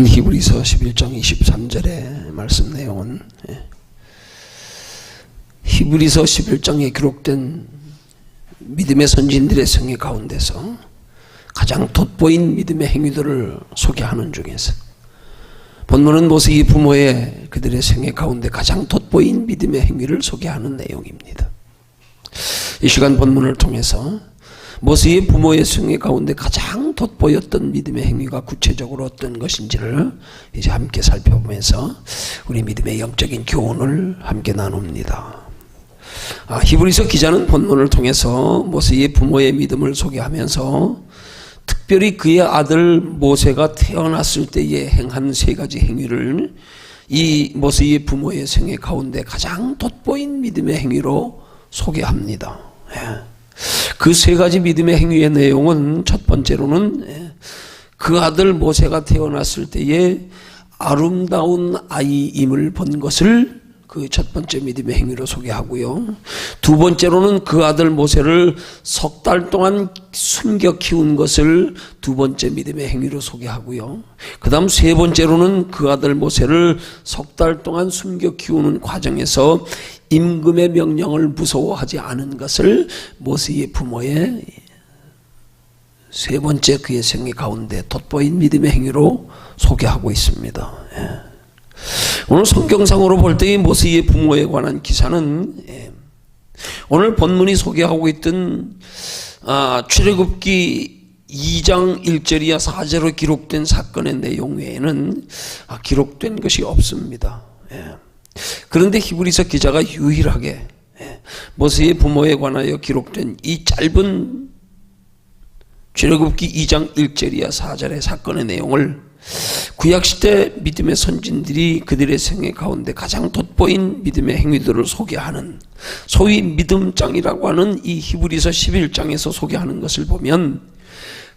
히브리서 11장 23절의 말씀 내용은 히브리서 11장에 기록된 믿음의 선진들의 생애 가운데서 가장 돋보인 믿음의 행위들을 소개하는 중에서 본문은 모세의 부모의 그들의 생애 가운데 가장 돋보인 믿음의 행위를 소개하는 내용입니다. 이 시간 본문을 통해서 모세의 부모의 생애 가운데 가장 돋보였던 믿음의 행위가 구체적으로 어떤 것인지를 이제 함께 살펴보면서 우리 믿음의 영적인 교훈을 함께 나눕니다. 히브리서 기자는 본문을 통해서 모세의 부모의 믿음을 소개하면서 특별히 그의 아들 모세가 태어났을 때에 행한 세 가지 행위를 이 모세의 부모의 생애 가운데 가장 돋보인 믿음의 행위로 소개합니다. 그 세 가지 믿음의 행위의 내용은 첫 번째로는 그 아들 모세가 태어났을 때에 아름다운 아이임을 본 것을 그 첫 번째 믿음의 행위로 소개하고요. 두 번째로는 그 아들 모세를 석 달 동안 숨겨 키운 것을 두 번째 믿음의 행위로 소개하고요. 그 다음 세 번째로는 그 아들 모세를 석 달 동안 숨겨 키우는 과정에서 임금의 명령을 무서워하지 않은 것을 모세의 부모의 세 번째 그의 생애 가운데 돋보인 믿음의 행위로 소개하고 있습니다. 오늘 성경상으로 볼 때 이 모세의 부모에 관한 기사는 오늘 본문이 소개하고 있던 출애굽기 2장 1절이야 4절로 기록된 사건의 내용 외에는 기록된 것이 없습니다. 그런데 히브리서 기자가 유일하게 모세의 부모에 관하여 기록된 이 짧은 출애굽기 2장 1절이야 4절의 사건의 내용을 구약시대 믿음의 선진들이 그들의 생애 가운데 가장 돋보인 믿음의 행위들을 소개하는 소위 믿음장이라고 하는 이 히브리서 11장에서 소개하는 것을 보면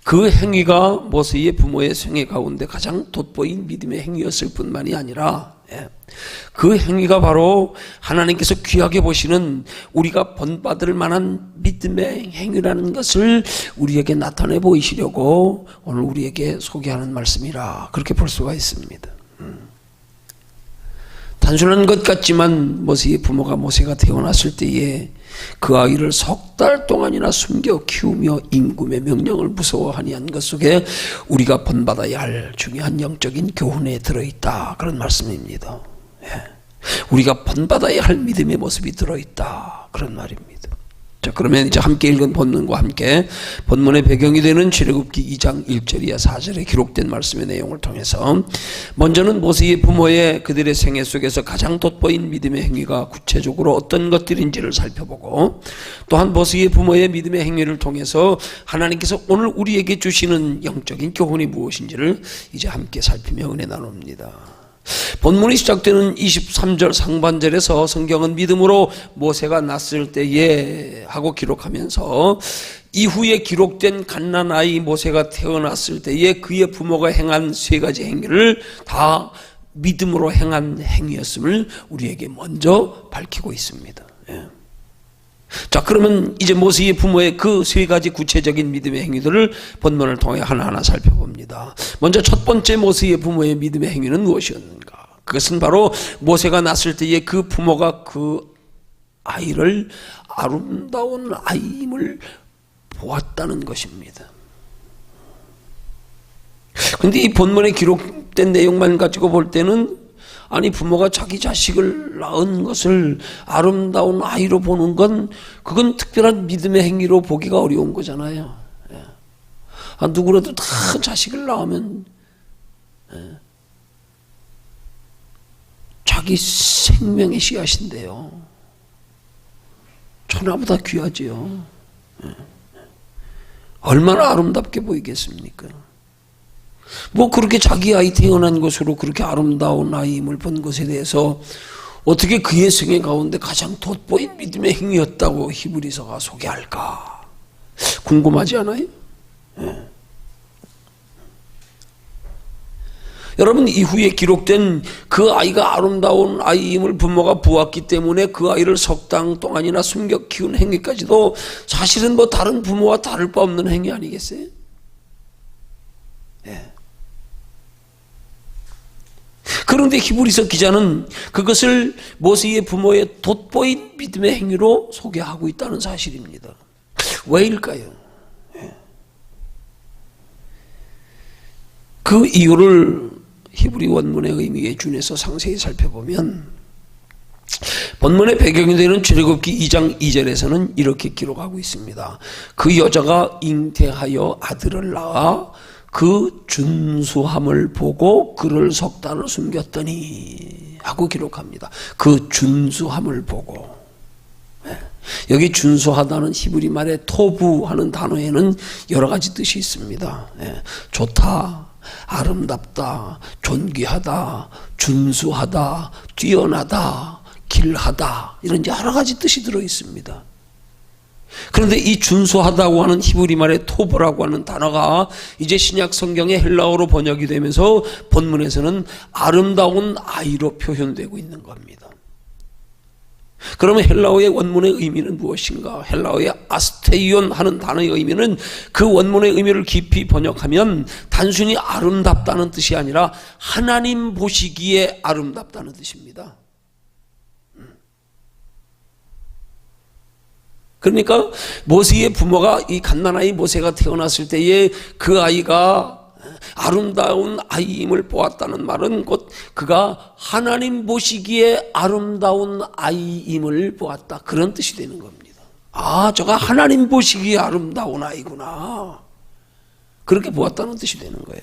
그 행위가 모세의 부모의 생애 가운데 가장 돋보인 믿음의 행위였을 뿐만이 아니라 그 행위가 바로 하나님께서 귀하게 보시는 우리가 본받을 만한 믿음의 행위라는 것을 우리에게 나타내 보이시려고 오늘 우리에게 소개하는 말씀이라 그렇게 볼 수가 있습니다. 단순한 것 같지만 모세의 부모가 모세가 태어났을 때에 그 아이를 석 달 동안이나 숨겨 키우며 임금의 명령을 무서워하니 한 것 속에 우리가 본받아야 할 중요한 영적인 교훈에 들어있다 그런 말씀입니다. 우리가 본받아야 할 믿음의 모습이 들어있다 그런 말입니다. 자, 그러면 이제 함께 읽은 본문과 함께 본문의 배경이 되는 출애굽기 2장 1절이야 4절에 기록된 말씀의 내용을 통해서 먼저는 모세의 부모의 그들의 생애 속에서 가장 돋보인 믿음의 행위가 구체적으로 어떤 것들인지를 살펴보고 또한 모세의 부모의 믿음의 행위를 통해서 하나님께서 오늘 우리에게 주시는 영적인 교훈이 무엇인지를 이제 함께 살피며 은혜 나눕니다. 본문이 시작되는 23절 상반절에서 성경은 믿음으로 모세가 났을 때에 하고 기록하면서 이후에 기록된 갓난아이 모세가 태어났을 때에 그의 부모가 행한 세 가지 행위를 다 믿음으로 행한 행위였음을 우리에게 먼저 밝히고 있습니다. 자, 그러면 이제 모세의 부모의 그 세 가지 구체적인 믿음의 행위들을 본문을 통해 하나하나 살펴봅니다. 먼저 첫 번째 모세의 부모의 믿음의 행위는 무엇이었는가? 그것은 바로 모세가 났을 때에 그 부모가 그 아이를 아름다운 아이임을 보았다는 것입니다. 그런데 이 본문에 기록된 내용만 가지고 볼 때는 아니 부모가 자기 자식을 낳은 것을 아름다운 아이로 보는 건 그건 특별한 믿음의 행위로 보기가 어려운 거잖아요. 누구라도 다 자식을 낳으면 자기 생명의 씨앗인데요. 천하보다 귀하지요. 얼마나 아름답게 보이겠습니까? 뭐 그렇게 자기 아이 태어난 것으로 그렇게 아름다운 아이임을 본 것에 대해서 어떻게 그의 생애 가운데 가장 돋보인 믿음의 행위였다고 히브리서가 소개할까? 궁금하지 않아요? 여러분, 이후에 기록된 그 아이가 아름다운 아이임을 부모가 보았기 때문에 그 아이를 석 달 동안이나 숨겨 키운 행위까지도 사실은 뭐 다른 부모와 다를 바 없는 행위 아니겠어요? 그런데 히브리서 기자는 그것을 모세의 부모의 돋보인 믿음의 행위로 소개하고 있다는 사실입니다. 왜일까요? 그 이유를 히브리 원문의 의미에 준해서 상세히 살펴보면 본문의 배경이 되는 출애굽기 2장 2절에서는 이렇게 기록하고 있습니다. 그 여자가 잉태하여 아들을 낳아 그 준수함을 보고 그를 석 달을 숨겼더니 하고 기록합니다. 그 준수함을 보고. 여기 준수하다는 히브리 말의 토부하는 단어에는 여러 가지 뜻이 있습니다. 좋다, 아름답다, 존귀하다, 준수하다, 뛰어나다, 길하다, 이런 여러 가지 뜻이 들어 있습니다. 그런데 이 준수하다고 하는 히브리 말의 토브라고 하는 단어가 이제 신약 성경의 헬라어로 번역이 되면서 본문에서는 아름다운 아이로 표현되고 있는 겁니다. 그러면 헬라어의 원문의 의미는 무엇인가? 헬라어의 아스테이온 하는 단어의 의미는 그 원문의 의미를 깊이 번역하면 단순히 아름답다는 뜻이 아니라 하나님 보시기에 아름답다는 뜻입니다. 그러니까 모세의 부모가 이 갓난아이 모세가 태어났을 때에 그 아이가 아름다운 아이임을 보았다는 말은 곧 그가 하나님 보시기에 아름다운 아이임을 보았다, 그런 뜻이 되는 겁니다. 아, 저가 하나님 보시기에 아름다운 아이구나, 그렇게 보았다는 뜻이 되는 거예요.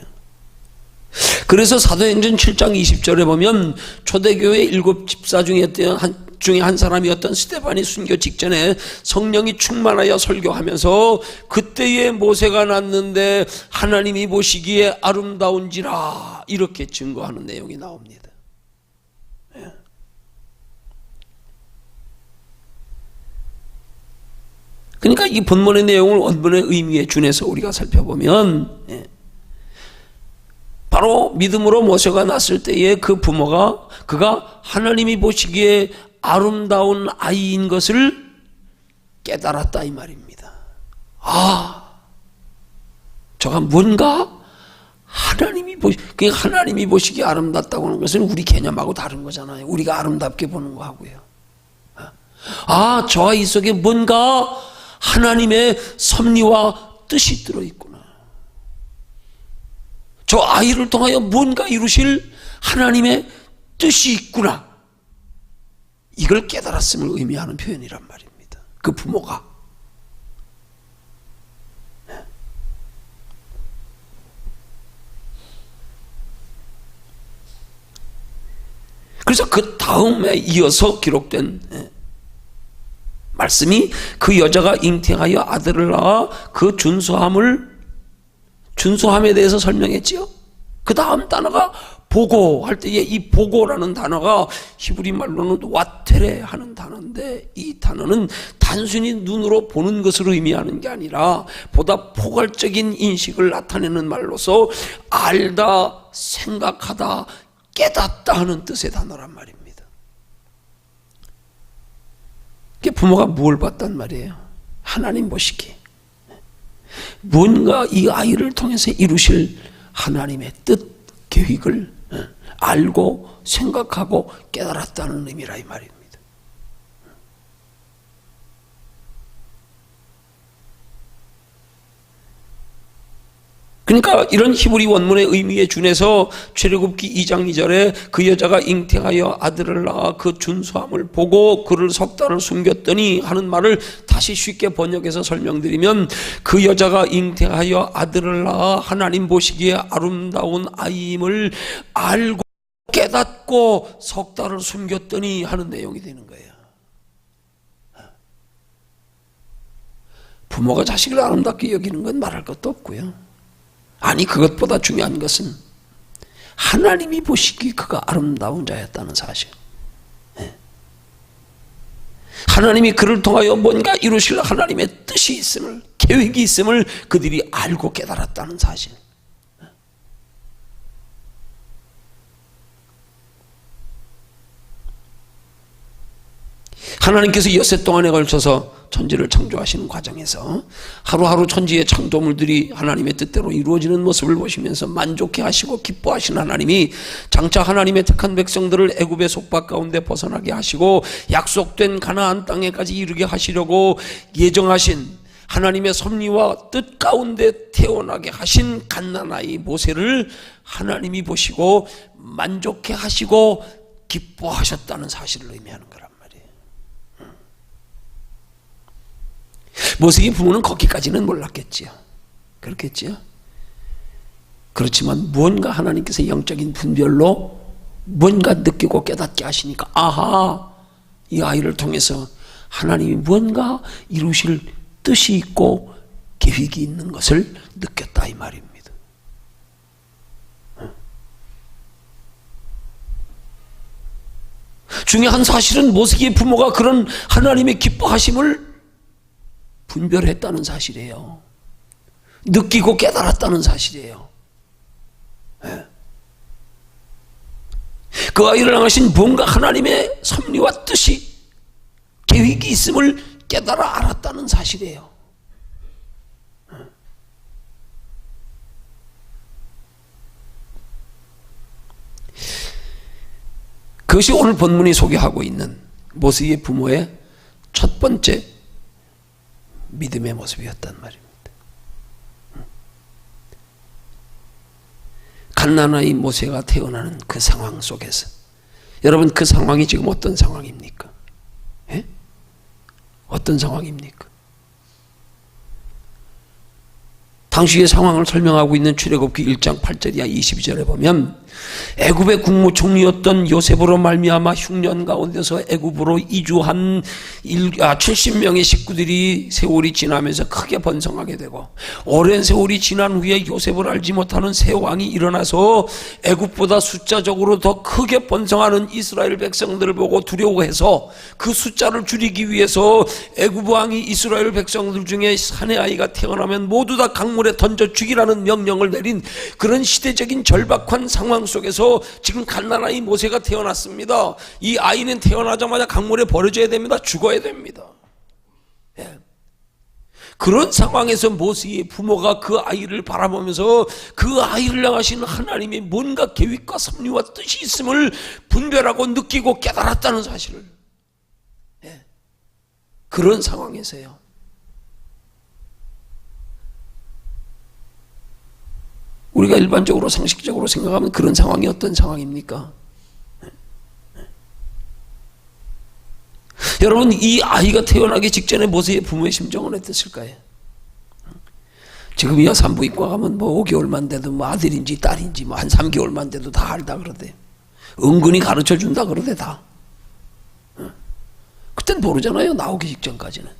그래서 사도행전 7장 20절에 보면 초대교회 7 집사 중에 한 사람이었던 스데반이 순교 직전에 성령이 충만하여 설교하면서 그때의 모세가 났는데 하나님이 보시기에 아름다운지라, 이렇게 증거하는 내용이 나옵니다. 그러니까 이 본문의 내용을 원문의 의미에 준해서 우리가 살펴보면 바로 믿음으로 모세가 났을 때에 그 부모가 그가 하나님이 보시기에 아름다운 아이인 것을 깨달았다, 이 말입니다. 아, 저가 뭔가 하나님이 보시기에 아름답다고 하는 것은 우리 개념하고 다른 거잖아요. 우리가 아름답게 보는 거하고요. 아, 저 아이 속에 뭔가 하나님의 섭리와 뜻이 들어있구나. 저 아이를 통하여 뭔가 이루실 하나님의 뜻이 있구나, 이걸 깨달았음을 의미하는 표현이란 말입니다. 그 부모가. 그래서 그 다음에 이어서 기록된 말씀이 그 여자가 잉태하여 아들을 낳아 그 준수함에 대해서 설명했지요. 그 다음 단어가 보고 할 때에 이 보고라는 단어가 히브리 말로는 와테레 하는 단어인데, 이 단어는 단순히 눈으로 보는 것을 의미하는 게 아니라 보다 포괄적인 인식을 나타내는 말로서 알다, 생각하다, 깨닫다 하는 뜻의 단어란 말입니다. 부모가 뭘 봤단 말이에요? 하나님 보시기. 뭔가 이 아이를 통해서 이루실 하나님의 뜻, 계획을 알고 생각하고 깨달았다는 의미라, 이 말입니다. 그러니까 이런 히브리 원문의 의미에 준해서 출애굽기 2장 2절에 그 여자가 잉태하여 아들을 낳아 그 준수함을 보고 그를 석 달을 숨겼더니 하는 말을 다시 쉽게 번역해서 설명드리면, 그 여자가 잉태하여 아들을 낳아 하나님 보시기에 아름다운 아이임을 알고 깨닫고 석 달을 숨겼더니 하는 내용이 되는 거예요. 부모가 자식을 아름답게 여기는 건 말할 것도 없고요. 아니, 그것보다 중요한 것은 하나님이 보시기에 그가 아름다운 자였다는 사실. 하나님이 그를 통하여 뭔가 이루실 하나님의 뜻이 있음을, 계획이 있음을 그들이 알고 깨달았다는 사실. 하나님께서 엿새 동안에 걸쳐서 천지를 창조하시는 과정에서 하루하루 천지의 창조물들이 하나님의 뜻대로 이루어지는 모습을 보시면서 만족해 하시고 기뻐하시는 하나님이 장차 하나님의 택한 백성들을 애굽의 속박 가운데 벗어나게 하시고 약속된 가나안 땅에까지 이르게 하시려고 예정하신 하나님의 섭리와 뜻 가운데 태어나게 하신 갓난아이 모세를 하나님이 보시고 만족해 하시고 기뻐하셨다는 사실을 의미하는 거란 말이에요. 모세의 부모는 거기까지는 몰랐겠지요. 그렇겠지요. 그렇지만 무언가 하나님께서 영적인 분별로 뭔가 느끼고 깨닫게 하시니까 아하, 이 아이를 통해서 하나님이 무언가 이루실 뜻이 있고 계획이 있는 것을 느꼈다 이 말입니다. 중요한 사실은 모세의 부모가 그런 하나님의 기뻐하심을 분별했다는 사실이에요. 느끼고 깨달았다는 사실이에요. 그 아이를 향하신 뭔가 하나님의 섭리와 뜻이 계획이 있음을 깨달아 알았다는 사실이에요. 그것이 오늘 본문이 소개하고 있는 모세의 부모의 첫 번째 믿음의 모습이었단 말입니다. 갓난아이 모세가 태어나는 그 상황 속에서 여러분 그 상황이 지금 어떤 상황입니까? 예? 어떤 상황입니까? 당시의 상황을 설명하고 있는 출애굽기 1장 8절이야 22절에 보면 애굽의 국무총리였던 요셉으로 말미암아 흉년 가운데서 애굽으로 이주한 70명의 식구들이 세월이 지나면서 크게 번성하게 되고 오랜 세월이 지난 후에 요셉을 알지 못하는 새 왕이 일어나서 애굽보다 숫자적으로 더 크게 번성하는 이스라엘 백성들을 보고 두려워해서 그 숫자를 줄이기 위해서 애굽 왕이 이스라엘 백성들 중에 사내 아이가 태어나면 모두 다 강물에 던져 죽이라는 명령을 내린 그런 시대적인 절박한 상황 속에서 지금 갓난아이 모세가 태어났습니다. 이 아이는 태어나자마자 강물에 버려져야 됩니다. 죽어야 됩니다. 예. 그런 상황에서 모세의 부모가 그 아이를 바라보면서 그 아이를 향하신 하나님의 뭔가 계획과 섭리와 뜻이 있음을 분별하고 느끼고 깨달았다는 사실을, 예. 그런 상황에서요. 우리가 일반적으로 상식적으로 생각하면 그런 상황이 어떤 상황입니까? 여러분 이 아이가 태어나기 직전에 모세의 부모의 심정은 어땠을까요? 지금이야 산부인과 가면 뭐 5개월만 돼도 뭐 아들인지 딸인지 뭐 한 3개월만 돼도 다 알다 그러대. 은근히 가르쳐 준다 그러대 다. 그땐 모르잖아요. 나오기 직전까지는.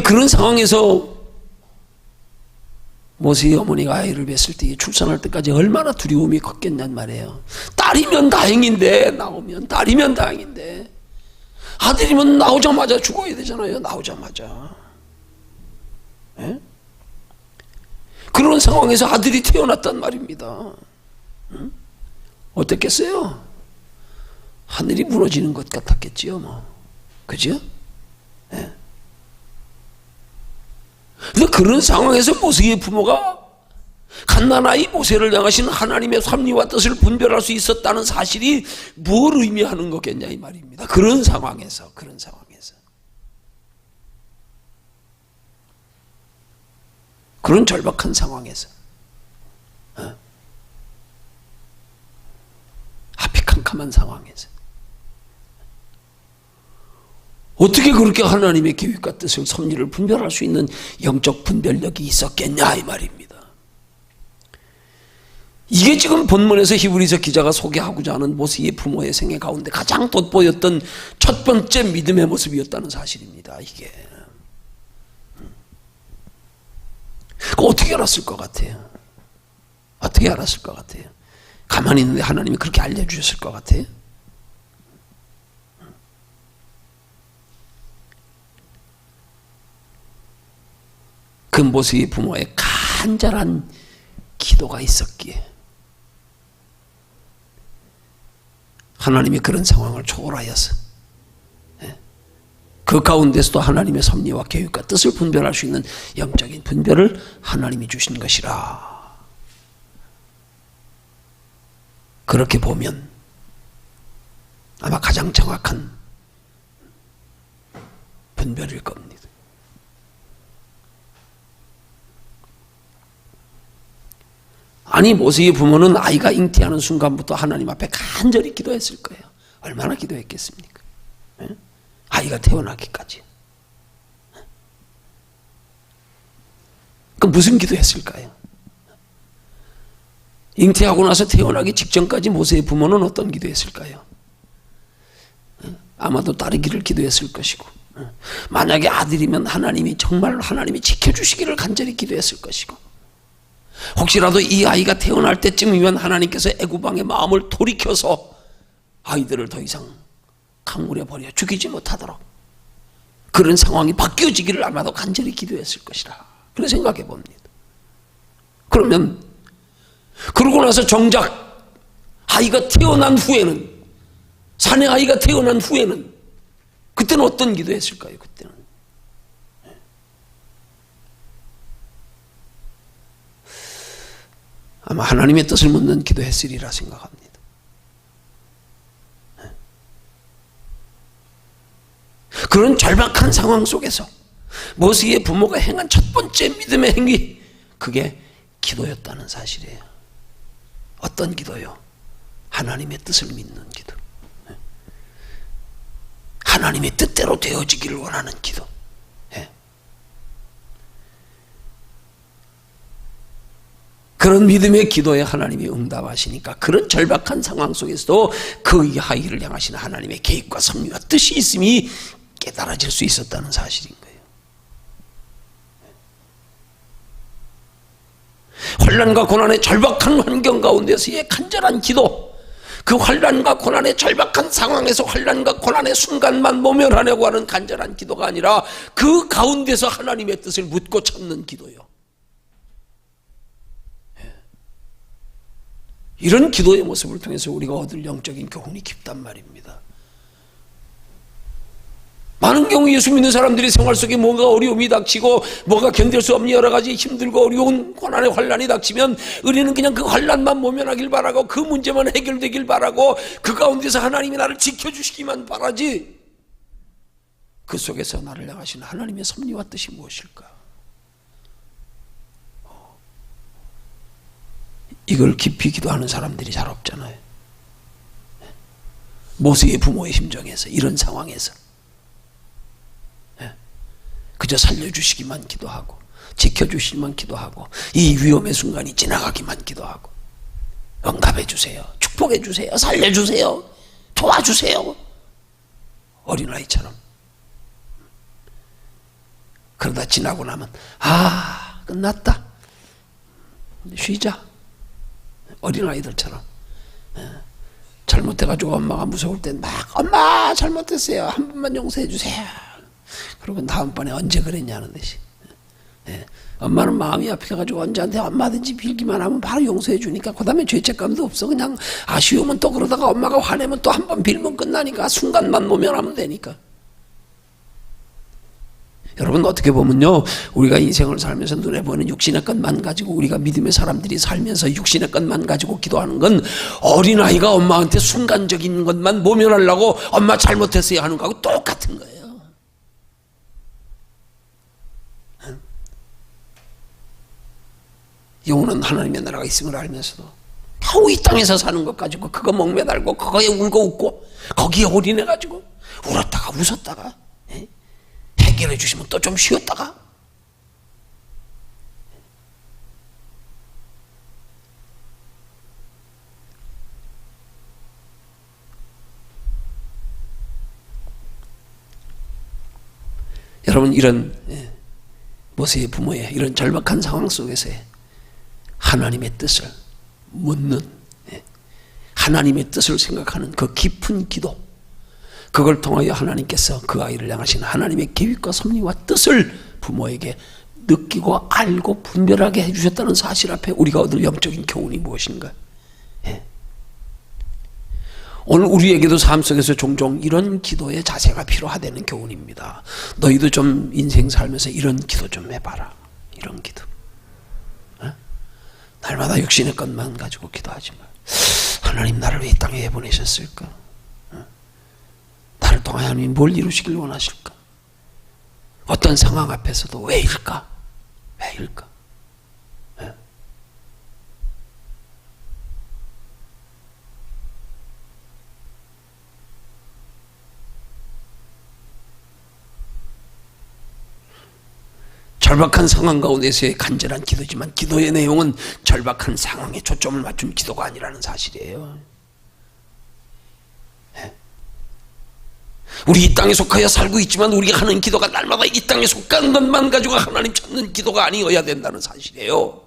그런 상황에서 모세의 어머니가 아이를 뵀을 때 출산할 때까지 얼마나 두려움이 컸겠냔 말이에요. 딸이면 다행인데 나오면 딸이면 다행인데 아들이면 나오자마자 죽어야 되잖아요. 나오자마자. 예? 그런 상황에서 아들이 태어났단 말입니다. 어땠겠어요? 하늘이 무너지는 것 같았겠지요 뭐. 그죠? 예. 근데 그런 상황에서 모세의 부모가 갓난아이 모세를 향하신 하나님의 섭리와 뜻을 분별할 수 있었다는 사실이 뭘 의미하는 거겠냐 이 말입니다. 그런 상황에서 그런 절박한 상황에서 앞이 캄캄한 상황에서 어떻게 그렇게 하나님의 계획과 뜻을 섭리를 분별할 수 있는 영적 분별력이 있었겠냐 이 말입니다. 이게 지금 본문에서 히브리서 기자가 소개하고자 하는 모세의 부모의 생애 가운데 가장 돋보였던 첫 번째 믿음의 모습이었다는 사실입니다. 이게 어떻게 알았을 것 같아요? 어떻게 알았을 것 같아요? 가만히 있는데 하나님이 그렇게 알려주셨을 것 같아요? 그 모세의 부모의 간절한 기도가 있었기에 하나님이 그런 상황을 초월하여서 그 가운데서도 하나님의 섭리와 계획과 뜻을 분별할 수 있는 영적인 분별을 하나님이 주신 것이라. 그렇게 보면 아마 가장 정확한 분별일 겁니다. 아니, 모세의 부모는 아이가 잉태하는 순간부터 하나님 앞에 간절히 기도했을 거예요. 얼마나 기도했겠습니까? 아이가 태어나기까지. 그럼 무슨 기도했을까요? 잉태하고 나서 태어나기 직전까지 모세의 부모는 어떤 기도했을까요? 아마도 따르기를 기도했을 것이고, 만약에 아들이면 정말 하나님이 지켜주시기를 간절히 기도했을 것이고, 혹시라도 이 아이가 태어날 때쯤이면 하나님께서 애굽왕의 마음을 돌이켜서 아이들을 더 이상 강물에 버려 죽이지 못하도록 그런 상황이 바뀌어지기를 아마도 간절히 기도했을 것이라. 그런 생각해 봅니다. 그러면 그러고 나서 정작 아이가 태어난 후에는, 사내 아이가 태어난 후에는 그때는 어떤 기도했을까요? 그때는 아마 하나님의 뜻을 묻는 기도했으리라 생각합니다. 그런 절박한 상황 속에서 모세의 부모가 행한 첫 번째 믿음의 행위, 그게 기도였다는 사실이에요. 어떤 기도요? 하나님의 뜻을 믿는 기도. 하나님의 뜻대로 되어지기를 원하는 기도. 그런 믿음의 기도에 하나님이 응답하시니까 그런 절박한 상황 속에서도 그 아이를 향하시는 하나님의 계획과 섭리와 뜻이 있음이 깨달아질 수 있었다는 사실인 거예요. 환난과 고난의 절박한 환경 가운데서의 간절한 기도, 그 환난과 고난의 절박한 상황에서 환난과 고난의 순간만 모면하려고 하는 간절한 기도가 아니라 그 가운데서 하나님의 뜻을 묻고 찾는 기도요. 이런 기도의 모습을 통해서 우리가 얻을 영적인 교훈이 깊단 말입니다. 많은 경우 예수 믿는 사람들이 생활 속에 뭔가 어려움이 닥치고 뭐가 견딜 수 없는 여러 가지 힘들고 어려운 고난의 환난이 닥치면 우리는 그냥 그 환난만 모면하길 바라고 그 문제만 해결되길 바라고 그 가운데서 하나님이 나를 지켜주시기만 바라지, 그 속에서 나를 향하시는 하나님의 섭리와 뜻이 무엇일까? 이걸 깊이 기도하는 사람들이 잘 없잖아요. 모세의 부모의 심정에서, 이런 상황에서 그저 살려주시기만 기도하고 지켜주시기만 기도하고 이 위험의 순간이 지나가기만 기도하고 응답해 주세요, 축복해 주세요, 살려주세요, 도와주세요, 어린아이처럼. 그러다 지나고 나면 끝났다, 쉬자, 어린아이들처럼. 잘못해가지고 엄마가 무서울 땐 막 엄마 잘못했어요, 한 번만 용서해 주세요. 그리고 다음번에 언제 그랬냐는 듯이. 엄마는 마음이 아파가지고 언제한테 얼마든지 빌기만 하면 바로 용서해 주니까 그 다음에 죄책감도 없어. 그냥 아쉬우면 또 그러다가 엄마가 화내면 또 한 번 빌면 끝나니까 순간만 모면하면 되니까. 여러분, 어떻게 보면요, 우리가 인생을 살면서 눈에 보이는 육신의 것만 가지고, 우리가 믿음의 사람들이 살면서 육신의 것만 가지고 기도하는 건 어린아이가 엄마한테 순간적인 것만 모면하려고 엄마 잘못했어요 하는 거하고 똑같은 거예요. 영원한 하나님의 나라가 있음을 알면서도 겨우 이 땅에서 사는 것 가지고 그거 목매달고 그거에 울고 웃고 거기에 올인해가지고 울었다가 웃었다가 해결해 주시면 또 좀 쉬었다가, 여러분, 이런 모세의 부모의 이런 절박한 상황 속에서의 하나님의 뜻을 묻는, 하나님의 뜻을 생각하는 그 깊은 기도, 그걸 통하여 하나님께서 그 아이를 향하시는 하나님의 계획과 섭리와 뜻을 부모에게 느끼고 알고 분별하게 해주셨다는 사실 앞에 우리가 얻을 영적인 교훈이 무엇인가? 오늘 우리에게도 삶 속에서 종종 이런 기도의 자세가 필요하다는 교훈입니다. 너희도 좀 인생 살면서 이런 기도 좀 해봐라. 이런 기도. 날마다 육신의 것만 가지고 기도하지 마. 하나님 나를 왜 이 땅에 보내셨을까? 나를 통하여 하나님 뭘 이루시길 원하실까? 어떤 상황 앞에서도 왜일까? 왜일까? 절박한 상황 가운데서의 간절한 기도지만 기도의 내용은 절박한 상황에 초점을 맞춘 기도가 아니라는 사실이에요. 우리 이 땅에 속하여 살고 있지만 우리가 하는 기도가 날마다 이 땅에 속한 것만 가지고 하나님 찾는 기도가 아니어야 된다는 사실이에요.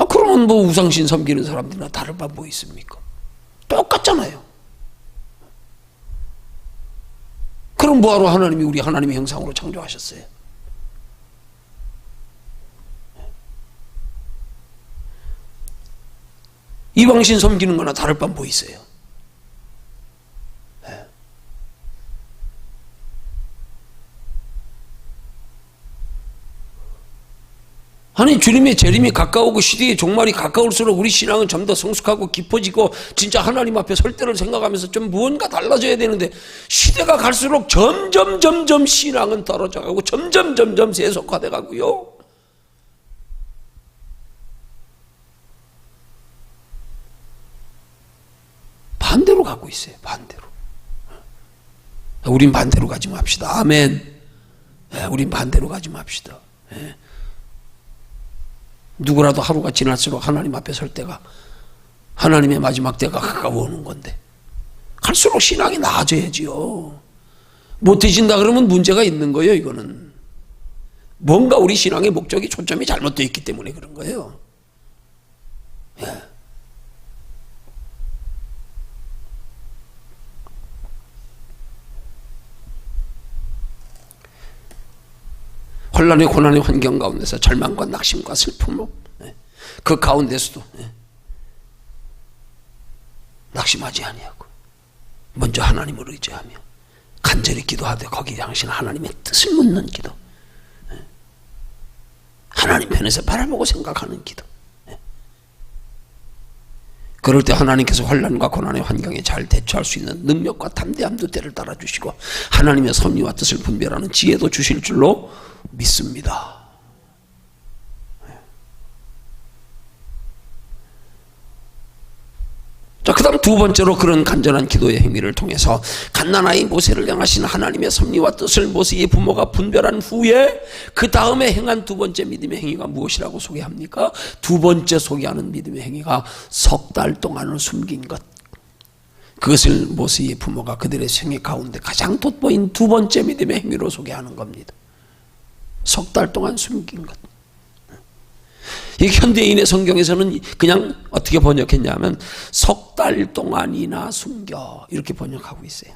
그러면 뭐 우상신 섬기는 사람들이나 다를 바 뭐 있습니까? 똑같잖아요. 그럼 뭐하러 하나님이 우리 하나님의 형상으로 창조하셨어요? 이방신 섬기는 거나 다를 바 뭐 있어요? 아니 주님의 재림이 가까우고 시대의 종말이 가까울수록 우리 신앙은 좀 더 성숙하고 깊어지고 진짜 하나님 앞에 설 때를 생각하면서 좀 무언가 달라져야 되는데 시대가 갈수록 점점 신앙은 떨어져가고 점점 세속화돼 가고요. 반대로 가고 있어요. 반대로. 우린 반대로 가지 맙시다. 아멘. 우린 반대로 가지 맙시다. 누구라도 하루가 지날수록 하나님 앞에 설 때가 하나님의 마지막 때가 가까워오는 건데 갈수록 신앙이 나아져야지요. 못해진다 그러면 문제가 있는 거예요. 이거는 뭔가 우리 신앙의 목적이 초점이 잘못되어 있기 때문에 그런 거예요. 혼란의 고난의 환경 가운데서 절망과 낙심과 슬픔 그 가운데서도 낙심하지 아니하고 먼저 하나님을 의지하며 간절히 기도하되 거기에 당신 하나님의 뜻을 묻는 기도, 하나님 편에서 바라보고 생각하는 기도. 그럴 때 하나님께서 혼란과 고난의 환경에 잘 대처할 수 있는 능력과 담대함도 때를 따라주시고 하나님의 섭리와 뜻을 분별하는 지혜도 주실 줄로 믿습니다. 자, 그 다음 두 번째로 그런 간절한 기도의 행위를 통해서 갓난아이 모세를 향하신 하나님의 섭리와 뜻을 모세의 부모가 분별한 후에 그 다음에 행한 두 번째 믿음의 행위가 무엇이라고 소개합니까? 두 번째 소개하는 믿음의 행위가 석 달 동안을 숨긴 것. 그것을 모세의 부모가 그들의 생애 가운데 가장 돋보인 두 번째 믿음의 행위로 소개하는 겁니다. 석 달 동안 숨긴 것. 이 현대인의 성경에서는 그냥 어떻게 번역했냐면 석 달 동안이나 숨겨 이렇게 번역하고 있어요.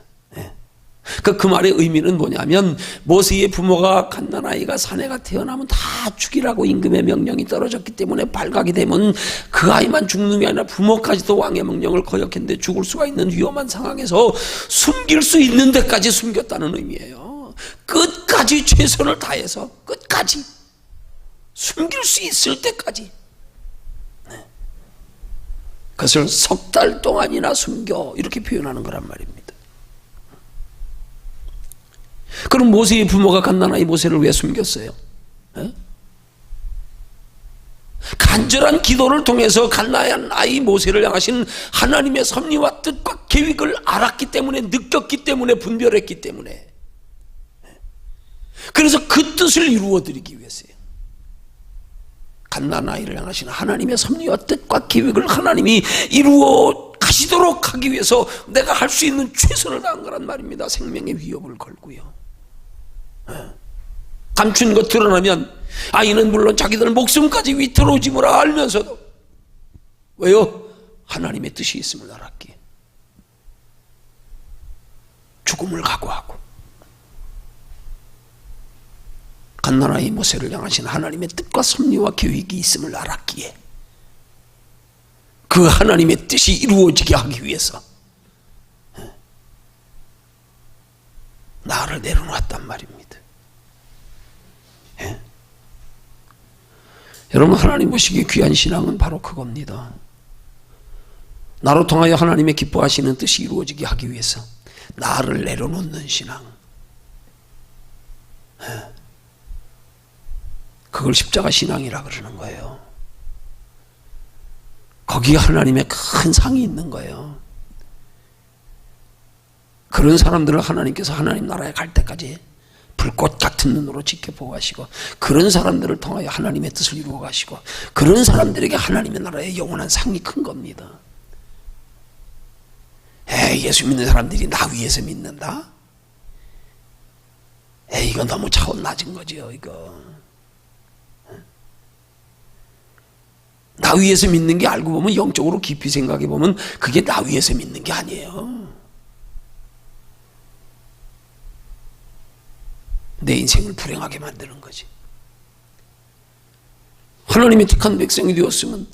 그 말의 의미는 뭐냐면 모세의 부모가 갓난아이가 사내가 태어나면 다 죽이라고 임금의 명령이 떨어졌기 때문에 발각이 되면 그 아이만 죽는 게 아니라 부모까지도 왕의 명령을 거역했는데 죽을 수가 있는 위험한 상황에서 숨길 수 있는 데까지 숨겼다는 의미예요. 끝까지 최선을 다해서 끝까지 숨길 수 있을 때까지 그것을 석 달 동안이나 숨겨 이렇게 표현하는 거란 말입니다. 그럼 모세의 부모가 갓난아이 모세를 왜 숨겼어요? 간절한 기도를 통해서 갓난아이 모세를 향하신 하나님의 섭리와 뜻과 계획을 알았기 때문에 느꼈기 때문에 분별했기 때문에 그래서 그 뜻을 이루어드리기 위해서요. 갓난아이를 향하신 하나님의 섭리와 뜻과 계획을 하나님이 이루어 가시도록 하기 위해서 내가 할 수 있는 최선을 다한 거란 말입니다. 생명의 위협을 걸고요. 감춘 것 드러나면 아이는 물론 자기들 목숨까지 위태로워짐을 알면서도 왜요? 하나님의 뜻이 있음을 알았기에 죽음을 각오하고 갓난아이 모세를 향하신 하나님의 뜻과 섭리와 계획이 있음을 알았기에 그 하나님의 뜻이 이루어지게 하기 위해서 나를 내려놓았단 말입니다. 예? 여러분, 하나님 보시기에 귀한 신앙은 바로 그겁니다. 나로 통하여 하나님의 기뻐하시는 뜻이 이루어지게 하기 위해서 나를 내려놓는 신앙, 그걸 십자가 신앙이라 그러는 거예요. 거기에 하나님의 큰 상이 있는 거예요. 그런 사람들을 하나님께서 하나님 나라에 갈 때까지 불꽃 같은 눈으로 지켜보고 가시고, 그런 사람들을 통하여 하나님의 뜻을 이루어 가시고, 그런 사람들에게 하나님의 나라의 영원한 상이 큰 겁니다. 예수 믿는 사람들이 나 위에서 믿는다? 이거 너무 차원 낮은 거지요, 이거. 나 위에서 믿는 게 알고 보면, 영적으로 깊이 생각해 보면 그게 나 위에서 믿는 게 아니에요. 내 인생을 불행하게 만드는 거지. 하나님의 택한 백성이 되었으면,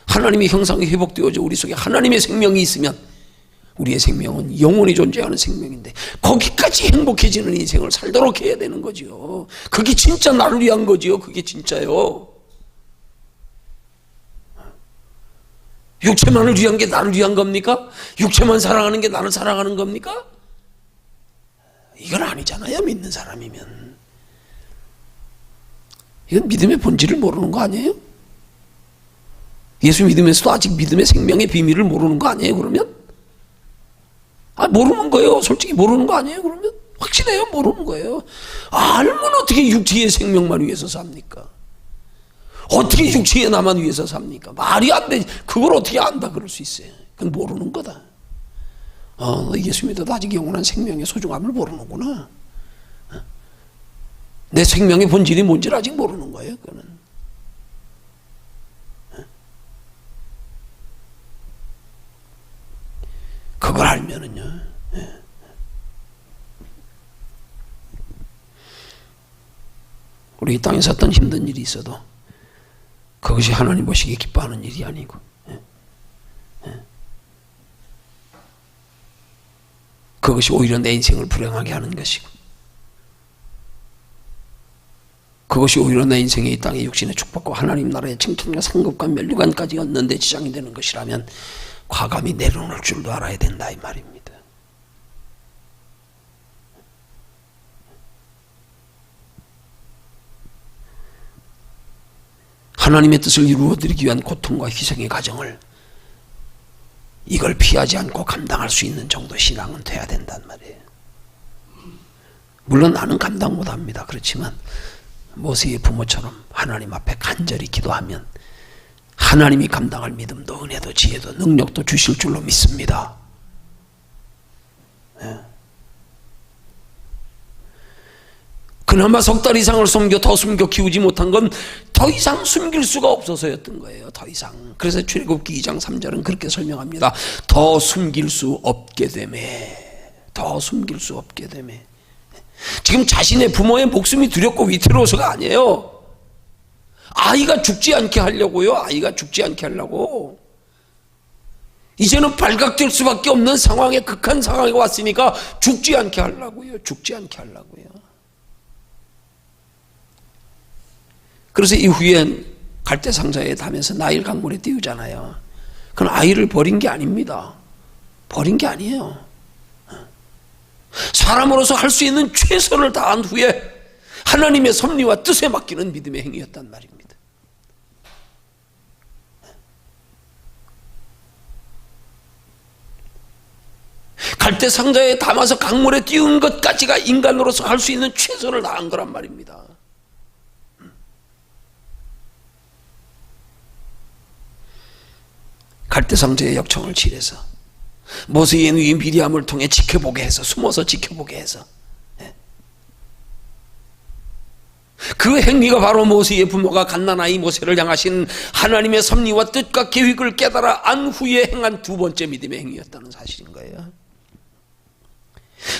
하나님의 형상이 회복되어져 우리 속에 하나님의 생명이 있으면, 우리의 생명은 영원히 존재하는 생명인데 거기까지 행복해지는 인생을 살도록 해야 되는 거지요. 그게 진짜 나를 위한 거지요. 그게 진짜요. 육체만을 위한 게 나를 위한 겁니까? 육체만 사랑하는 게 나를 사랑하는 겁니까? 이건 아니잖아요. 믿는 사람이면. 이건 믿음의 본질을 모르는 거 아니에요? 예수 믿으면서도 아직 믿음의 생명의 비밀을 모르는 거 아니에요, 그러면? 모르는 거예요. 솔직히 모르는 거 아니에요, 그러면? 확실해요, 모르는 거예요. 알면 어떻게 육체의 생명만 위해서 삽니까? 어떻게 육체의 나만 위해서 삽니까? 말이 안 되지. 그걸 어떻게 안다 그럴 수 있어요? 그건 모르는 거다. 너 예수 믿어도 아직 영원한 생명의 소중함을 모르는구나. 내 생명의 본질이 뭔지를 아직 모르는 거예요, 그거는. 그걸 알면은요, 우리 이 땅에서 어떤 힘든 일이 있어도 그것이 하나님 보시기에 기뻐하는 일이 아니고, 그것이 오히려 내 인생을 불행하게 하는 것이고, 그것이 오히려 내 인생의 이 땅의 육신의 축복과 하나님 나라의 칭찬과 상급과 면류관까지 얻는 데 지장이 되는 것이라면 과감히 내려놓을 줄도 알아야 된다, 이 말입니다. 하나님의 뜻을 이루어드리기 위한 고통과 희생의 과정을, 이걸 피하지 않고 감당할 수 있는 정도 신앙은 돼야 된단 말이에요. 물론 나는 감당 못합니다. 그렇지만 모세의 부모처럼 하나님 앞에 간절히 기도하면 하나님이 감당할 믿음도 은혜도 지혜도 능력도 주실 줄로 믿습니다. 그나마 석 달 이상을 숨겨 더 숨겨 키우지 못한 건 더 이상 숨길 수가 없어서였던 거예요. 더 이상. 그래서 출애굽기 2장 3절은 그렇게 설명합니다. 더 숨길 수 없게 되매. 더 숨길 수 없게 되매. 지금 자신의 부모의 목숨이 두렵고 위태로워서가 아니에요. 아이가 죽지 않게 하려고요. 아이가 죽지 않게 하려고. 이제는 발각될 수밖에 없는 상황에, 극한 상황에 왔으니까 죽지 않게 하려고요. 죽지 않게 하려고요. 그래서 이후에 갈대상자에 닿으면서 나일 강물에 띄우잖아요. 그건 아이를 버린 게 아닙니다. 버린 게 아니에요. 사람으로서 할 수 있는 최선을 다한 후에 하나님의 섭리와 뜻에 맡기는 믿음의 행위였단 말입니다. 갈대상자에 담아서 강물에 띄운 것까지가 인간으로서 할 수 있는 최선을 다한 거란 말입니다. 갈대상자의 역청을 칠해서 모세의 누이 미리암을 통해 지켜보게 해서, 숨어서 지켜보게 해서, 그 행위가 바로 모세의 부모가 갓난아이 모세를 향하신 하나님의 섭리와 뜻과 계획을 깨달아 안 후에 행한 두 번째 믿음의 행위였다는 사실인 거예요.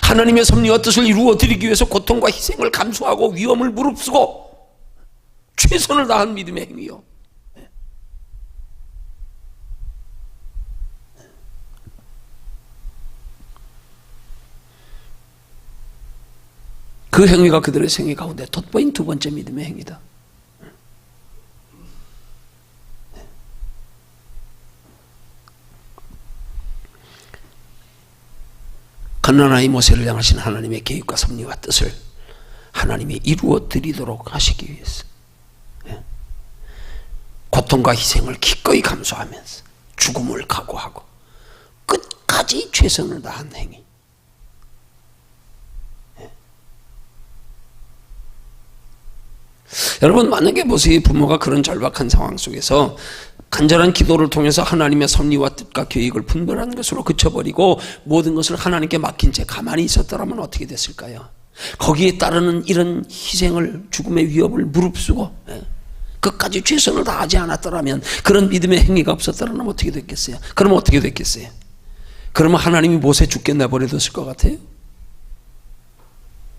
하나님의 섭리와 뜻을 이루어 드리기 위해서 고통과 희생을 감수하고 위험을 무릅쓰고 최선을 다한 믿음의 행위요. 그 행위가 그들의 생애 가운데 돋보인 두 번째 믿음의 행위다. 갓난아이 모세를 향하신 하나님의 계획과 섭리와 뜻을 하나님이 이루어 드리도록 하시기 위해서 고통과 희생을 기꺼이 감수하면서 죽음을 각오하고 끝까지 최선을 다한 행위. 여러분, 만약에 모세의 부모가 그런 절박한 상황 속에서 간절한 기도를 통해서 하나님의 섭리와 뜻과 계획을 분별하는 것으로 그쳐버리고 모든 것을 하나님께 맡긴 채 가만히 있었더라면 어떻게 됐을까요? 거기에 따르는 이런 희생을, 죽음의 위협을 무릅쓰고 끝까지 최선을 다하지 않았더라면, 그런 믿음의 행위가 없었더라면 어떻게 됐겠어요? 그러면 어떻게 됐겠어요? 그러면 하나님이 모세 죽게 내버려뒀을 것 같아요?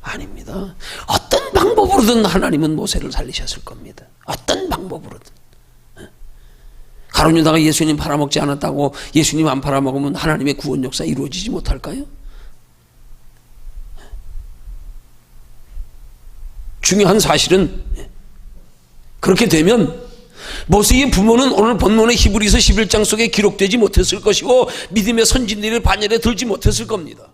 아닙니다. 어떤 방법으로든 하나님은 모세를 살리셨을 겁니다. 어떤 방법으로든. 가룟 유다가 예수님 팔아먹지 않았다고 예수님 안 팔아먹으면 하나님의 구원 역사 이루어지지 못할까요? 중요한 사실은 그렇게 되면 모세의 부모는 오늘 본문의 히브리서 11장 속에 기록되지 못했을 것이고 믿음의 선진들의 반열에 들지 못했을 겁니다.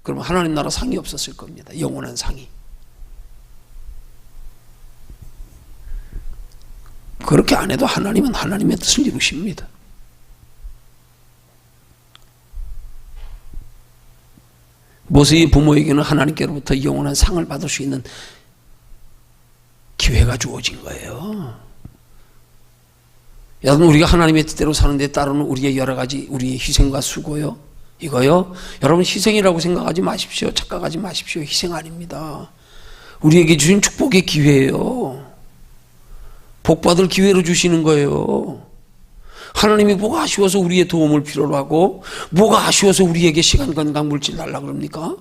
그러면 하나님 나라 상이 없었을 겁니다. 영원한 상이. 그렇게 안 해도 하나님은 하나님의 뜻을 이루십니다. 모세의 부모에게는 하나님께로부터 영원한 상을 받을 수 있는 기회가 주어진 거예요. 여러분, 우리가 하나님의 뜻대로 사는 데 따르는 우리의 여러 가지 우리의 희생과 수고요, 이거요, 여러분 희생이라고 생각하지 마십시오. 착각하지 마십시오. 희생 아닙니다. 우리에게 주신 축복의 기회예요. 복받을 기회로 주시는 거예요. 하나님이 뭐가 아쉬워서 우리의 도움을 필요로 하고 뭐가 아쉬워서 우리에게 시간, 건강, 물질 달라고 그럽니까?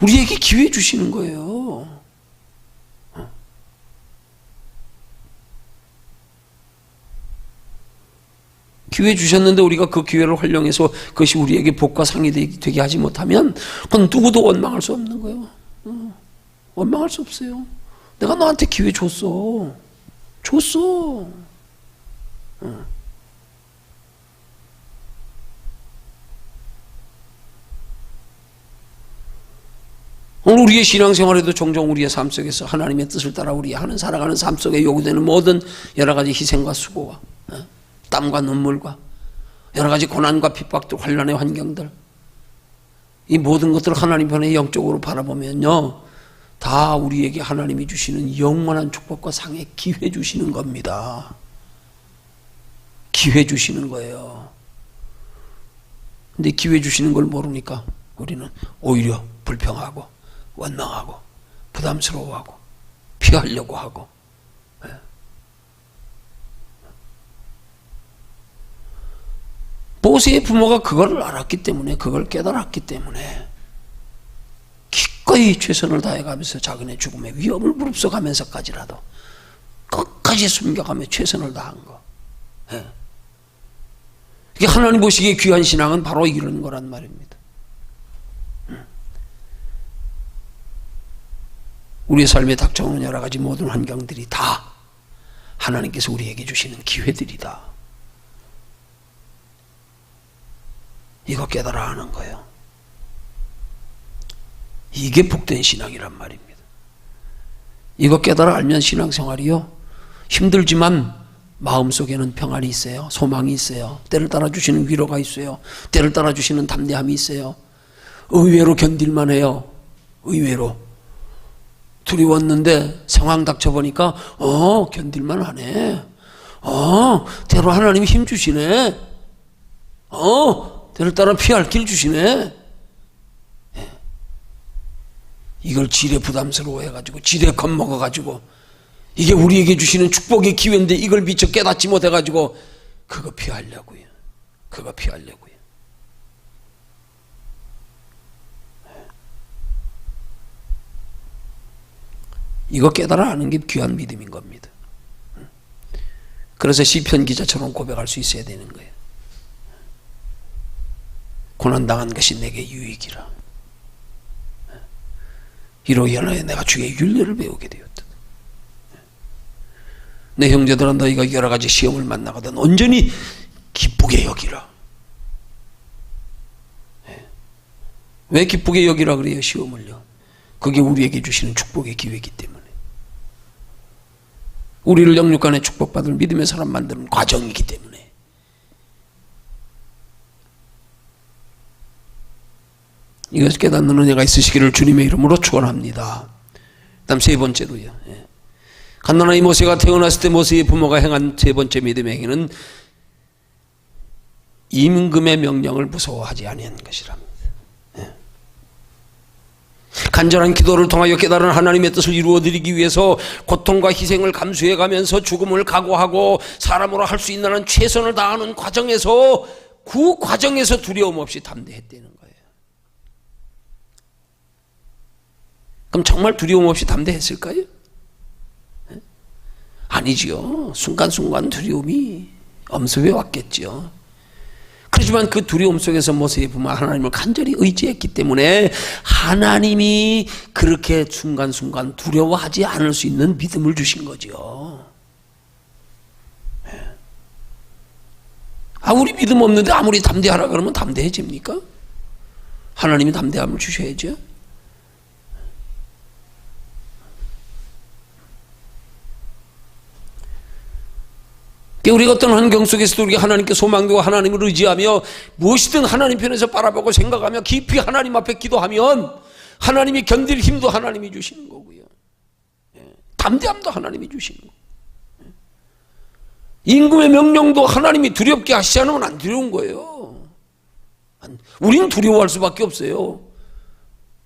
우리에게 기회 주시는 거예요. 기회 주셨는데 우리가 그 기회를 활용해서 그것이 우리에게 복과 상이 되게 하지 못하면 그건 누구도 원망할 수 없는 거예요. 원망할 수 없어요. 내가 너한테 기회 줬어. 오늘 우리의 신앙생활에도 종종 우리의 삶 속에서 하나님의 뜻을 따라 우리 살아가는 삶 속에 요구되는 모든 여러 가지 희생과 수고와 땀과 눈물과 여러 가지 고난과 핍박들, 환난의 환경들, 이 모든 것들을 하나님 편에 영적으로 바라보면요, 다 우리에게 하나님이 주시는 영원한 축복과 상의 기회 주시는 겁니다. 기회 주시는 거예요. 근데 기회 주시는 걸 모르니까 우리는 오히려 불평하고 원망하고 부담스러워하고 피하려고 하고. 모세의 부모가 그걸 알았기 때문에, 그걸 깨달았기 때문에 기꺼이 최선을 다해가면서 자기네 죽음의 위험을 무릅써가면서까지라도 끝까지 숨겨가며 최선을 다한 거. 이게 하나님 보시기에 귀한 신앙은 바로 이런 거란 말입니다. 우리의 삶에 닥쳐오는 여러 가지 모든 환경들이 다 하나님께서 우리에게 주시는 기회들이다. 이거 깨달아 하는 거예요. 이게 복된 신앙이란 말입니다. 이거 깨달아 알면 신앙생활이요, 힘들지만 마음속에는 평안이 있어요. 소망이 있어요. 때를 따라 주시는 위로가 있어요. 때를 따라 주시는 담대함이 있어요. 의외로 견딜만 해요. 의외로. 두려웠는데 상황 닥쳐보니까 견딜만 하네. 때로 하나님이 힘 주시네. 때를 따라 피할 길 주시네. 이걸 지레 부담스러워해가지고 지레 겁먹어가지고 이게 우리에게 주시는 축복의 기회인데 이걸 미처 깨닫지 못해가지고 그거 피하려고요. 그거 피하려고요. 이거 깨달아 아는 게 귀한 믿음인 겁니다. 그래서 시편 기자처럼 고백할 수 있어야 되는 거예요. 고난당한 것이 내게 유익이라. 이로 인하여 내가 주의 윤례를 배우게 되었다. 내 형제들아 너희가 여러 가지 시험을 만나거든 온전히 기쁘게 여기라. 왜 기쁘게 여기라 그래요? 시험을요. 그게 우리에게 주시는 축복의 기회이기 때문에. 우리를 영육간에 축복받을 믿음의 사람 만드는 과정이기 때문에. 이것을 깨닫는 은혜가 있으시기를 주님의 이름으로 축원합니다. 다음 세 번째로요. 갓난아이 모세가 태어났을 때 모세의 부모가 행한 세 번째 믿음의 행위는 임금의 명령을 무서워하지 아니한 것이랍니다. 간절한 기도를 통하여 깨달은 하나님의 뜻을 이루어드리기 위해서 고통과 희생을 감수해가면서 죽음을 각오하고 사람으로 할 수 있는 한 최선을 다하는 과정에서 그 과정에서 두려움 없이 담대했다는 거예요. 그럼 정말 두려움 없이 담대했을까요? 아니지요. 순간순간 두려움이 엄습해 왔겠죠. 그렇지만 그 두려움 속에서 모세의 부모 하나님을 간절히 의지했기 때문에 하나님이 그렇게 순간순간 두려워하지 않을 수 있는 믿음을 주신 거죠. 우리 믿음 없는데 아무리 담대하라 그러면 담대해집니까? 하나님이 담대함을 주셔야죠. 우리가 어떤 환경 속에서도 우리가 하나님께 소망되고 하나님을 의지하며 무엇이든 하나님 편에서 바라보고 생각하며 깊이 하나님 앞에 기도하면 하나님이 견딜 힘도 하나님이 주시는 거고요. 담대함도 하나님이 주시는 거고요. 임금의 명령도 하나님이 두렵게 하시지 않으면 안 두려운 거예요. 우리는 두려워할 수밖에 없어요.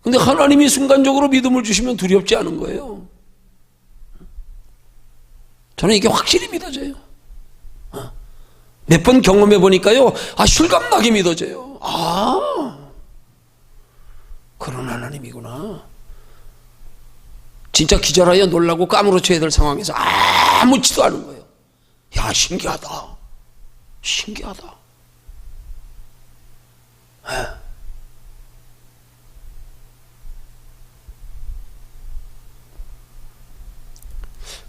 근데 하나님이 순간적으로 믿음을 주시면 두렵지 않은 거예요. 저는 이게 확실히 믿어져요. 몇 번 경험해 보니까요, 실감나게 믿어져요. 그런 하나님이구나. 진짜 기절하여 놀라고 까무러쳐야 될 상황에서 아무렇지도 않은 거예요. 야, 신기하다. 신기하다.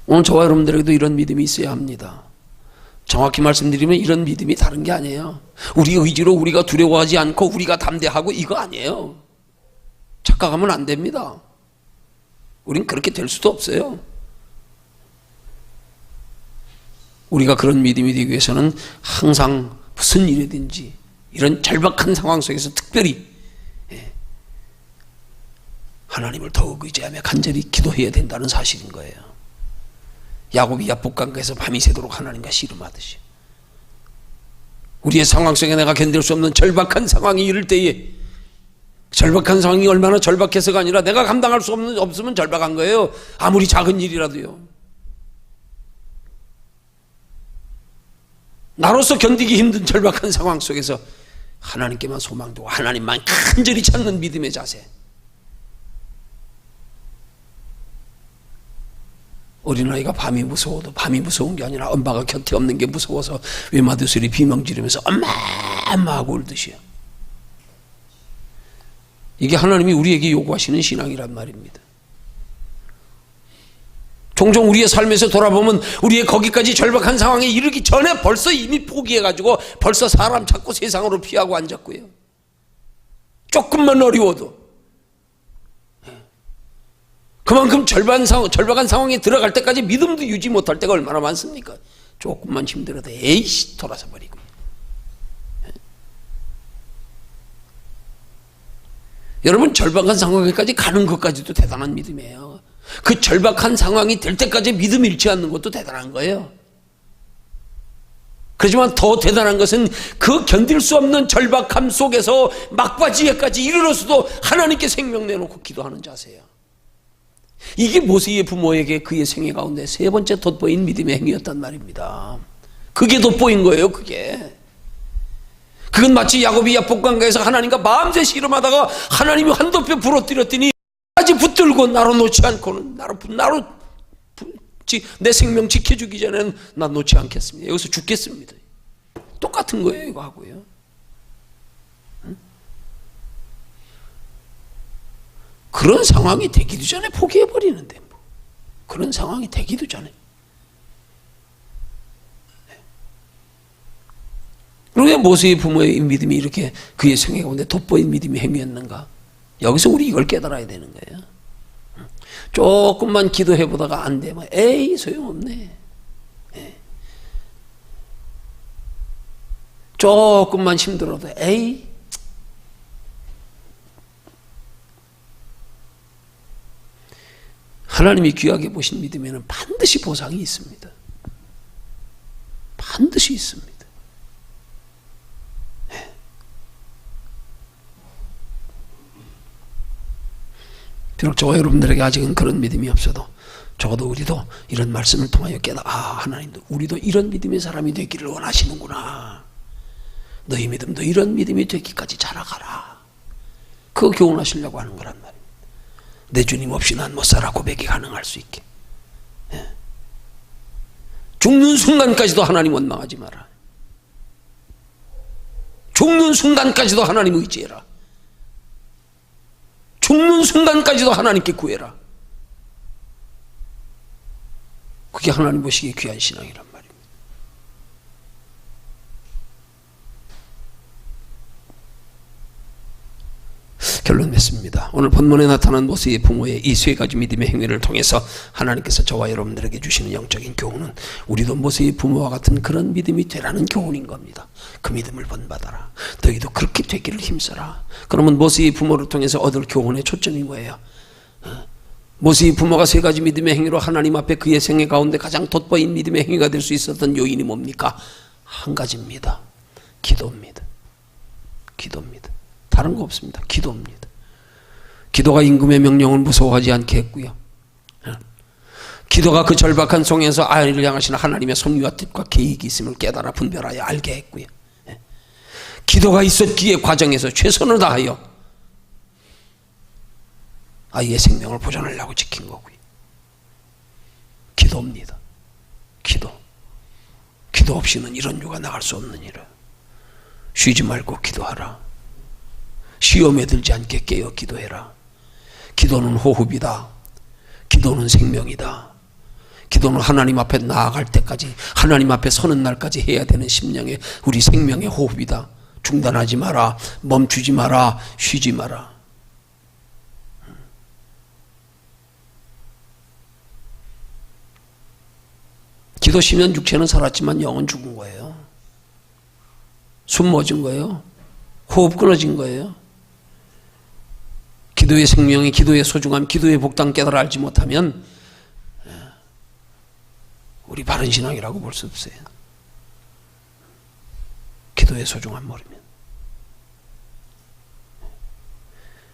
오늘 저와 여러분들에게도 이런 믿음이 있어야 합니다. 정확히 말씀드리면 이런 믿음이 다른 게 아니에요. 우리 의지로 우리가 두려워하지 않고 우리가 담대하고 이거 아니에요. 착각하면 안 됩니다. 우린 그렇게 될 수도 없어요. 우리가 그런 믿음이 되기 위해서는 항상 무슨 일이든지 이런 절박한 상황 속에서 특별히 하나님을 더욱 의지하며 간절히 기도해야 된다는 사실인 거예요. 야곱이 야복강가에서 밤이 새도록 하나님과 씨름하듯이 우리의 상황 속에 내가 견딜 수 없는 절박한 상황이 이를 때에, 절박한 상황이 얼마나 절박해서가 아니라 내가 감당할 수 없으면 절박한 거예요. 아무리 작은 일이라도요. 나로서 견디기 힘든 절박한 상황 속에서 하나님께만 소망두고 하나님만 간절히 찾는 믿음의 자세. 어린아이가 밤이 무서워도 밤이 무서운 게 아니라 엄마가 곁에 없는 게 무서워서 외마디소리 비명 지르면서 엄마 엄마 하고 울듯이요. 이게 하나님이 우리에게 요구하시는 신앙이란 말입니다. 종종 우리의 삶에서 돌아보면 우리의 거기까지 절박한 상황에 이르기 전에 벌써 이미 포기해가지고 벌써 사람 찾고 세상으로 피하고 앉았고요. 조금만 어려워도 그만큼 절박한 상황에 들어갈 때까지 믿음도 유지 못할 때가 얼마나 많습니까? 조금만 힘들어도 에이씨 돌아서 버리고. 여러분, 절박한 상황에까지 가는 것까지도 대단한 믿음이에요. 그 절박한 상황이 될 때까지 믿음 잃지 않는 것도 대단한 거예요. 그렇지만 더 대단한 것은 그 견딜 수 없는 절박함 속에서 막바지에까지 이르러서도 하나님께 생명 내놓고 기도하는 자세예요. 이게 모세의 부모에게 그의 생애 가운데 세 번째 돋보인 믿음의 행위였단 말입니다. 그게 돋보인 거예요. 그건 마치 야곱이 야복강가에서 하나님과 밤새 씨름하다가 하나님이 한도표 부러뜨렸더니 까지 붙들고 나로 놓지 않고는 내 생명 지켜주기 전에는 나 놓지 않겠습니다. 여기서 죽겠습니다. 똑같은 거예요, 이거 하고요. 그런 상황이 되기도 전에 포기해버리는데, 뭐. 그런 상황이 되기도 전에. 왜 모세의 부모의 믿음이 이렇게 그의 생애 가운데 돋보인 믿음의 행위였는가? 여기서 우리 이걸 깨달아야 되는 거예요. 조금만 기도해보다가 안 되면 에이 소용없네. 조금만 힘들어도 에이. 하나님이 귀하게 보신 믿음에는 반드시 보상이 있습니다. 반드시 있습니다. 비록 저와 여러분들에게 아직은 그런 믿음이 없어도 적어도 우리도 이런 말씀을 통하여 하나님도 우리도 이런 믿음의 사람이 되기를 원하시는구나. 너희 믿음도 이런 믿음이 되기까지 자라가라. 그거 교훈하시려고 하는 거란 말입니다. 내 주님 없이 난 못 살아 고백이 가능할 수 있게. 죽는 순간까지도 하나님 원망하지 마라. 죽는 순간까지도 하나님 의지해라. 죽는 순간까지도 하나님께 구해라. 그게 하나님 보시기에 귀한 신앙이란 말입니다. 결론 맺습니다. 오늘 본문에 나타난 모세의 부모의 이 세 가지 믿음의 행위를 통해서 하나님께서 저와 여러분들에게 주시는 영적인 교훈은 우리도 모세의 부모와 같은 그런 믿음이 되라는 교훈인 겁니다. 그 믿음을 본받아라. 너희도 그렇게 되기를 힘써라. 그러면 모세의 부모를 통해서 얻을 교훈의 초점이 뭐예요? 모세의 부모가 세 가지 믿음의 행위로 하나님 앞에 그의 생애 가운데 가장 돋보인 믿음의 행위가 될 수 있었던 요인이 뭡니까? 한 가지입니다. 기도입니다. 기도입니다. 다른 거 없습니다. 기도입니다. 기도가 임금의 명령을 무서워하지 않게 했고요. 기도가 그 절박한 성에서 아이를 향하시는 하나님의 섭리와 뜻과 계획이 있음을 깨달아 분별하여 알게 했고요. 기도가 있었기에 과정에서 최선을 다하여 아이의 생명을 보존하려고 지킨 거고요. 기도입니다. 기도. 기도 없이는 이런 유가 나갈 수 없느니라. 쉬지 말고 기도하라. 시험에 들지 않게 깨어 기도해라. 기도는 호흡이다. 기도는 생명이다. 기도는 하나님 앞에 나아갈 때까지, 하나님 앞에 서는 날까지 해야 되는 심령의, 우리 생명의 호흡이다. 중단하지 마라. 멈추지 마라. 쉬지 마라. 기도 쉬면 육체는 살았지만 영은 죽은 거예요. 숨 멎은 거예요. 호흡 끊어진 거예요. 기도의 생명이, 기도의 소중함, 기도의 복당 깨달아 알지 못하면 우리 바른 신앙이라고 볼 수 없어요. 기도의 소중함 모르면.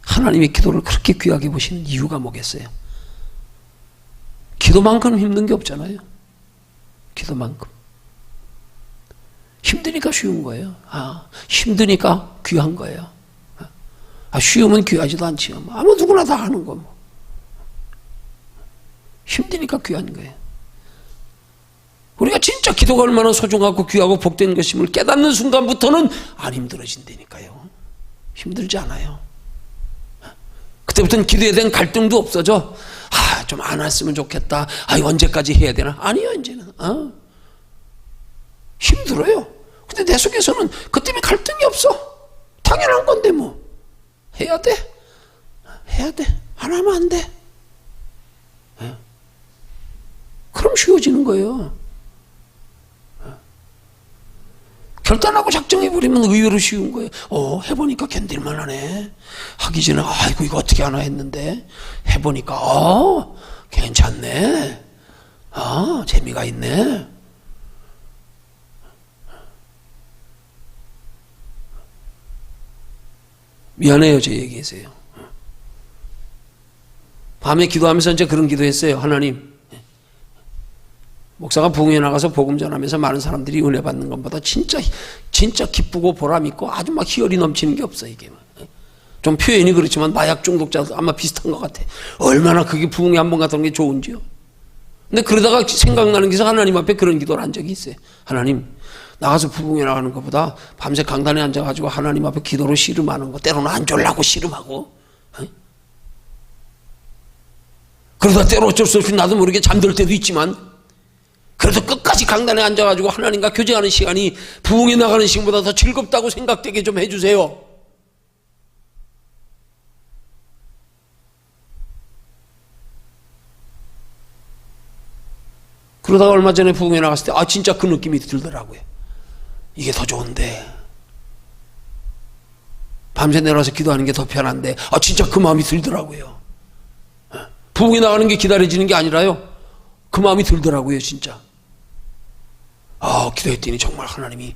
하나님의 기도를 그렇게 귀하게 보시는 이유가 뭐겠어요? 기도만큼 힘든 게 없잖아요. 기도만큼. 힘드니까 쉬운 거예요. 힘드니까 귀한 거예요. 쉬우면 귀하지도 않지요. 아무 누구나 다 하는 거. 힘드니까 귀한 거예요. 우리가 진짜 기도가 얼마나 소중하고 귀하고 복된 것임을 깨닫는 순간부터는 안 힘들어진다니까요. 힘들지 않아요. 그때부터는 기도에 대한 갈등도 없어져. 좀 안 왔으면 좋겠다. 언제까지 해야 되나? 아니요, 이제는. 힘들어요. 근데 내 속에서는 그 때문에 갈등이 없어. 당연한 건데 뭐. 해야 돼. 해야 돼. 안 하면 안 돼. 그럼 쉬워지는 거예요. 결단하고 작정해버리면 의외로 쉬운 거예요. 해보니까 견딜만 하네. 하기 전에 아이고 이거 어떻게 하나 했는데 해보니까 괜찮네. 재미가 있네. 미안해요, 제 얘기했어요. 밤에 기도하면서 이제 그런 기도했어요. 하나님, 목사가 부흥회 나가서 복음 전하면서 많은 사람들이 은혜 받는 것보다 진짜 기쁘고 보람 있고 아주 막 희열이 넘치는 게 없어. 이게 좀 표현이 그렇지만 마약 중독자도 아마 비슷한 것 같아. 얼마나 그게 부흥회 한 번 갔던 게 좋은지요. 근데 그러다가 생각나는 게 하나님 앞에 그런 기도를 한 적이 있어요. 하나님, 나가서 부흥회 나가는 것보다 밤새 강단에 앉아가지고 하나님 앞에 기도로 씨름하는 거, 때로는 안 졸라고 씨름하고, 그러다 때로 어쩔 수 없이 나도 모르게 잠들 때도 있지만, 그래도 끝까지 강단에 앉아가지고 하나님과 교제하는 시간이 부흥회 나가는 시간보다 더 즐겁다고 생각되게 좀 해주세요. 그러다가 얼마 전에 부흥회 나갔을 때 진짜 그 느낌이 들더라고요. 이게 더 좋은데, 밤새 내려와서 기도하는 게 더 편한데, 진짜 그 마음이 들더라고요. 부흥회 나가는 게 기다려지는 게 아니라요, 그 마음이 들더라고요. 진짜 기도했더니 정말 하나님이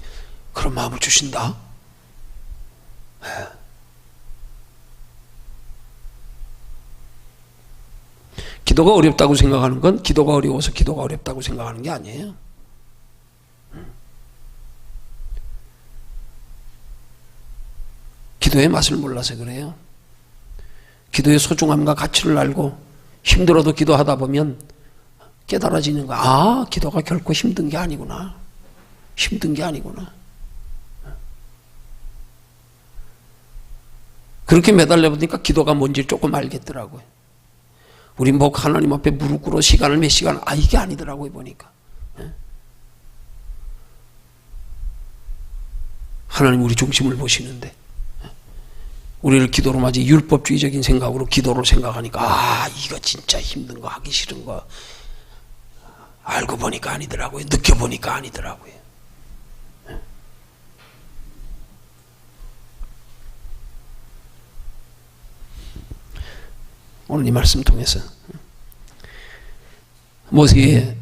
그런 마음을 주신다. 기도가 어렵다고 생각하는 건 기도가 어려워서 기도가 어렵다고 생각하는 게 아니에요. 기도의 맛을 몰라서 그래요. 기도의 소중함과 가치를 알고 힘들어도 기도하다 보면 깨달아지는 거야. 기도가 결코 힘든 게 아니구나. 힘든 게 아니구나. 그렇게 매달려 보니까 기도가 뭔지 조금 알겠더라고요. 우리 하나님 앞에 무릎 꿇어 시간을 몇 시간, 이게 아니더라고요, 보니까. 하나님 우리 중심을 보시는데, 우리를 기도로 마치 율법주의적인 생각으로 기도를 생각하니까, 이거 진짜 힘든 거, 하기 싫은 거, 알고 보니까 아니더라고요. 느껴보니까 아니더라고요. 오늘 이 말씀 통해서 모세의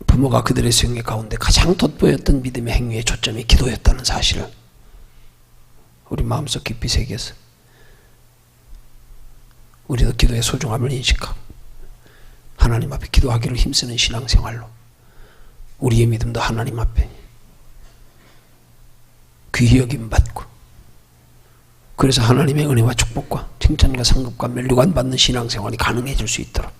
부모가 그들의 생애 가운데 가장 돋보였던 믿음의 행위의 초점이 기도였다는 사실을 우리 마음속 깊이 새겨서 우리도 기도의 소중함을 인식하고 하나님 앞에 기도하기를 힘쓰는 신앙생활로 우리의 믿음도 하나님 앞에 귀히 여김 받고, 그래서 하나님의 은혜와 축복과 칭찬과 상급과 면류관 받는 신앙생활이 가능해질 수 있도록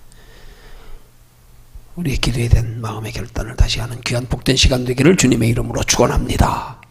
우리의 기도에 대한 마음의 결단을 다시 하는 귀한 복된 시간 되기를 주님의 이름으로 축원합니다.